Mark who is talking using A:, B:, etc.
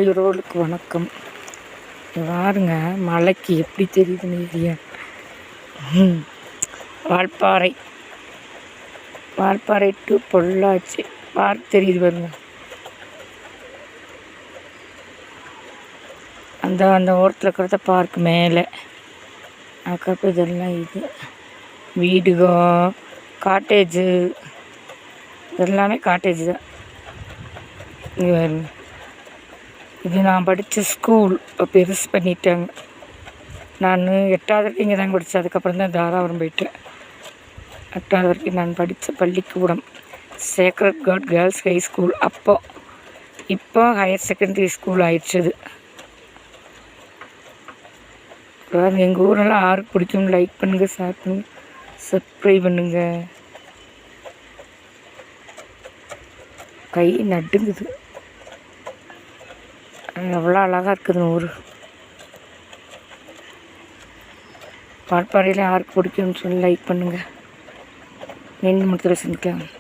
A: மலையுறவுகளுக்கு வணக்கம். பாருங்க மலைக்கு எப்படி தெரியுதுன்னு area. Valparai to Pollachi park தெரியுது பாருங்க. அந்த ஓரத்தில் இருக்கிறத பார்க் மேலே. அதுக்கப்புறம் இதெல்லாம் இது வீடுகோ காட்டேஜு எல்லாமே காட்டேஜ் தான். இது பாருங்க, இது நான் படித்த ஸ்கூல் இப்போ பெருசு பண்ணிட்டாங்க. நான் 8வது வரைக்கும் இங்கே தான் படித்தேன். அதுக்கப்புறம் தான் தாராபுரம் போயிட்டேன். 8வது வரைக்கும் நான் படித்த பள்ளிக்கூடம் sacred card girls high school. இப்போ ஹையர் செகண்டரி ஸ்கூல் ஆயிடுச்சு. எங்கள் ஊரெல்லாம் யாருக்கு பிடிக்கும் லைக் பண்ணுங்கள், ஷேர் பண்ணுங்கள், சப்ஸ்கிரைப் பண்ணுங்கள். கை நடுங்குது, எவ்வளோ அழகாக இருக்குது ஊர். வால்பாறையில் யாருக்கு பிடிக்கும்னு சொல்லி லைக் பண்ணுங்கள். மீண்டும் முடித்துல சந்திக்கலாம்.